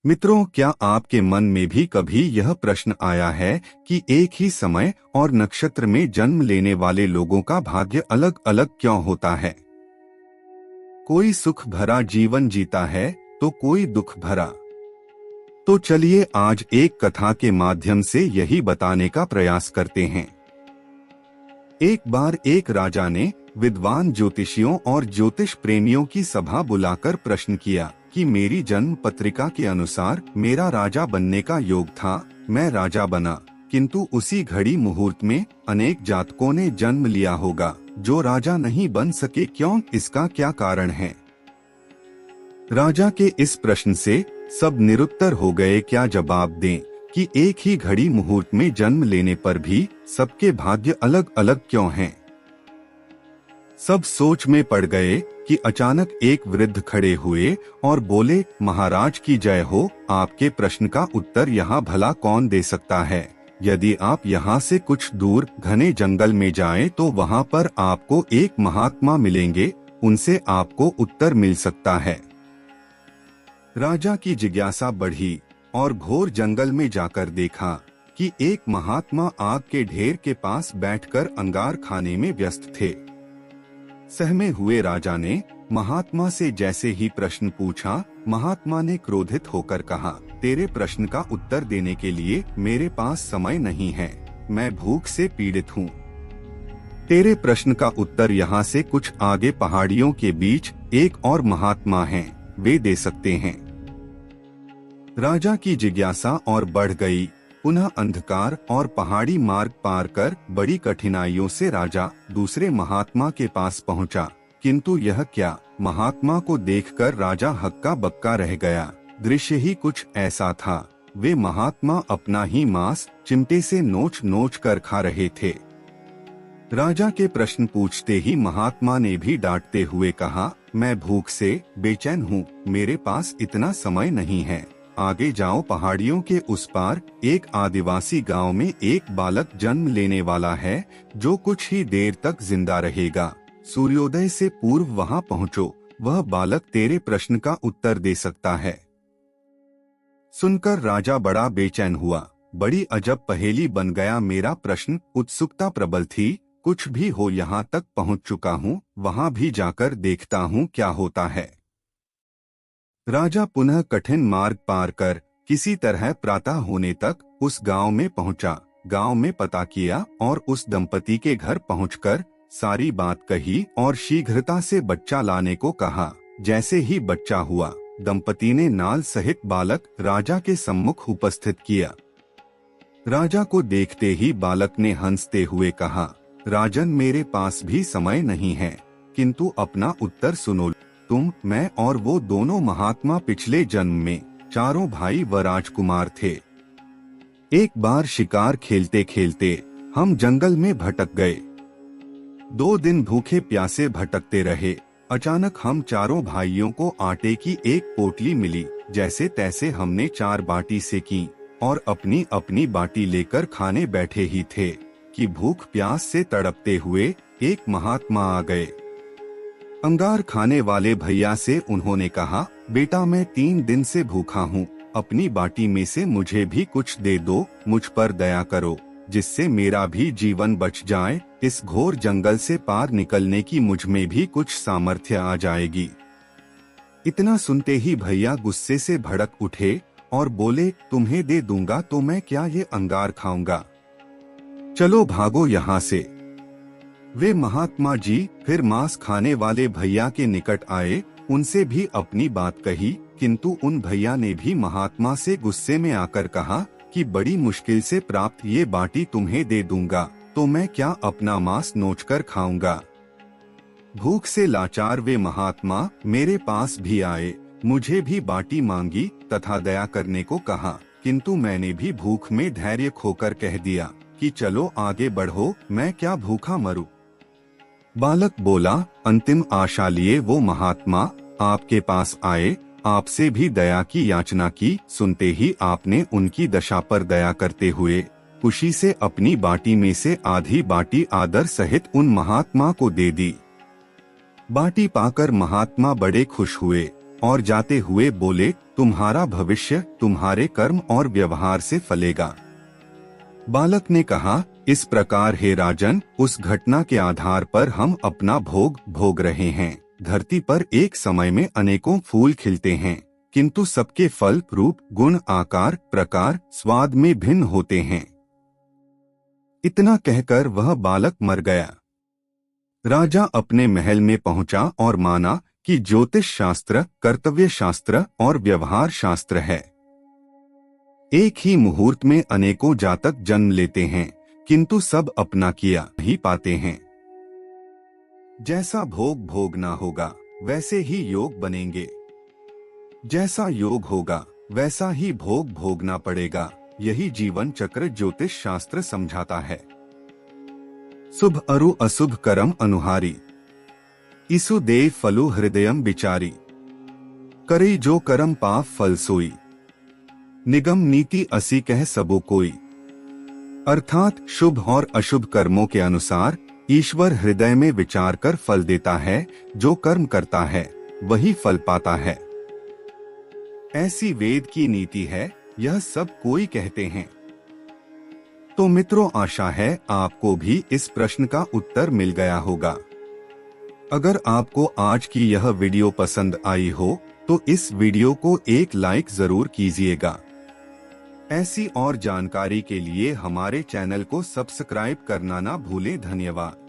मित्रों, क्या आपके मन में भी कभी यह प्रश्न आया है कि एक ही समय और नक्षत्र में जन्म लेने वाले लोगों का भाग्य अलग अलग क्यों होता है? कोई सुख भरा जीवन जीता है तो कोई दुख भरा। तो चलिए आज एक कथा के माध्यम से यही बताने का प्रयास करते हैं। एक बार एक राजा ने विद्वान ज्योतिषियों और ज्योतिष प्रेमियों की सभा बुलाकर प्रश्न किया कि मेरी जन्म पत्रिका के अनुसार मेरा राजा बनने का योग था, मैं राजा बना, किंतु उसी घड़ी मुहूर्त में अनेक जातकों ने जन्म लिया होगा जो राजा नहीं बन सके, क्यों? इसका क्या कारण है? राजा के इस प्रश्न से सब निरुत्तर हो गए। क्या जवाब दें कि एक ही घड़ी मुहूर्त में जन्म लेने पर भी सबके भाग्य अलग अलग क्यों हैं? सब सोच में पड़ गए कि अचानक एक वृद्ध खड़े हुए और बोले, महाराज की जय हो, आपके प्रश्न का उत्तर यहाँ भला कौन दे सकता है? यदि आप यहाँ से कुछ दूर घने जंगल में जाएं तो वहाँ पर आपको एक महात्मा मिलेंगे, उनसे आपको उत्तर मिल सकता है। राजा की जिज्ञासा बढ़ी और घोर जंगल में जाकर देखा कि एक महात्मा आग के ढेर के पास बैठकर अंगार खाने में व्यस्त थे। सहमे हुए राजा ने महात्मा से जैसे ही प्रश्न पूछा, महात्मा ने क्रोधित होकर कहा, तेरे प्रश्न का उत्तर देने के लिए मेरे पास समय नहीं है, मैं भूख से पीड़ित हूँ। तेरे प्रश्न का उत्तर यहाँ से कुछ आगे पहाड़ियों के बीच एक और महात्मा हैं, वे दे सकते हैं। राजा की जिज्ञासा और बढ़ गई। पुनः अंधकार और पहाड़ी मार्ग पार कर बड़ी कठिनाइयों से राजा दूसरे महात्मा के पास पहुंचा, किंतु यह क्या? महात्मा को देखकर राजा हक्का बक्का रह गया। दृश्य ही कुछ ऐसा था। वे महात्मा अपना ही मांस चिमटे से नोच नोच कर खा रहे थे। राजा के प्रश्न पूछते ही महात्मा ने भी डांटते हुए कहा, मैं भूख से बेचैन हूँ, मेरे पास इतना समय नहीं है। आगे जाओ, पहाड़ियों के उस पार एक आदिवासी गांव में एक बालक जन्म लेने वाला है जो कुछ ही देर तक जिंदा रहेगा। सूर्योदय से पूर्व वहां पहुंचो, वह बालक तेरे प्रश्न का उत्तर दे सकता है। सुनकर राजा बड़ा बेचैन हुआ। बड़ी अजब पहेली बन गया मेरा प्रश्न। उत्सुकता प्रबल थी। कुछ भी हो, यहाँ तक पहुंच चुका हूँ, वहां भी जाकर देखता हूँ क्या होता है। राजा पुनः कठिन मार्ग पार कर किसी तरह प्रातः होने तक उस गांव में पहुंचा। गांव में पता किया और उस दंपति के घर पहुंचकर सारी बात कही और शीघ्रता से बच्चा लाने को कहा। जैसे ही बच्चा हुआ, दंपति ने नाल सहित बालक राजा के सम्मुख उपस्थित किया। राजा को देखते ही बालक ने हंसते हुए कहा, राजन, मेरे पास भी समय नहीं है, किंतु अपना उत्तर सुनो। तुम, मैं और वो दोनों महात्मा पिछले जन्म में चारों भाई व राजकुमार थे। एक बार शिकार खेलते खेलते हम जंगल में भटक गए। 2 दिन भूखे प्यासे भटकते रहे। अचानक हम चारों भाइयों को आटे की एक पोटली मिली। जैसे तैसे हमने 4 बाटी सेकी और अपनी अपनी बाटी लेकर खाने बैठे ही थे कि भूख प्यास से तड़पते हुए एक महात्मा आ गए। अंगार खाने वाले भैया से उन्होंने कहा, बेटा, मैं 3 दिन से भूखा हूँ, अपनी बाटी में से मुझे भी कुछ दे दो, मुझ पर दया करो, जिससे मेरा भी जीवन बच जाए। इस घोर जंगल से पार निकलने की मुझ में भी कुछ सामर्थ्य आ जाएगी। इतना सुनते ही भैया गुस्से से भड़क उठे और बोले, तुम्हें दे दूंगा तो मैं क्या ये अंगार खाऊंगा? चलो भागो यहाँ से। वे महात्मा जी फिर मांस खाने वाले भैया के निकट आए, उनसे भी अपनी बात कही, किंतु उन भैया ने भी महात्मा से गुस्से में आकर कहा कि बड़ी मुश्किल से प्राप्त ये बाटी तुम्हें दे दूंगा तो मैं क्या अपना मांस नोचकर खाऊंगा? भूख से लाचार वे महात्मा मेरे पास भी आए, मुझे भी बाटी मांगी तथा दया करने को कहा, किंतु मैंने भी भूख में धैर्य खोकर कह दिया कि चलो आगे बढ़ो, मैं क्या भूखा मरूं। बालक बोला, अंतिम आशा लिए वो महात्मा आपके पास आए, आपसे भी दया की याचना की। सुनते ही आपने उनकी दशा पर दया करते हुए खुशी से अपनी बाटी में से आधी बाटी आदर सहित उन महात्मा को दे दी। बाटी पाकर महात्मा बड़े खुश हुए और जाते हुए बोले, तुम्हारा भविष्य तुम्हारे कर्म और व्यवहार से फलेगा। बालक ने कहा, इस प्रकार हे राजन, उस घटना के आधार पर हम अपना भोग भोग रहे हैं। धरती पर एक समय में अनेकों फूल खिलते हैं, किंतु सबके फल, रूप, गुण, आकार, प्रकार, स्वाद में भिन्न होते हैं। इतना कहकर वह बालक मर गया। राजा अपने महल में पहुंचा और माना कि ज्योतिष शास्त्र, कर्तव्य शास्त्र और व्यवहार शास्त्र है। एक ही मुहूर्त में अनेकों जातक जन्म लेते हैं, किंतु सब अपना किया ही पाते हैं। जैसा भोग भोगना होगा वैसे ही योग बनेंगे। जैसा योग होगा वैसा ही भोग भोगना पड़ेगा। यही जीवन चक्र ज्योतिष शास्त्र समझाता है। शुभ अरु अशुभ करम अनुहारी, इसु देव फलु हृदयम विचारी। करी जो करम पाप फल सोई, निगम नीति असी कह सबो कोई। अर्थात शुभ और अशुभ कर्मों के अनुसार ईश्वर हृदय में विचार कर फल देता है। जो कर्म करता है वही फल पाता है। ऐसी वेद की नीति है, यह सब कोई कहते हैं। तो मित्रों, आशा है आपको भी इस प्रश्न का उत्तर मिल गया होगा। अगर आपको आज की यह वीडियो पसंद आई हो तो इस वीडियो को एक लाइक जरूर कीजिएगा। ऐसी और जानकारी के लिए हमारे चैनल को सब्सक्राइब करना ना भूलें। धन्यवाद।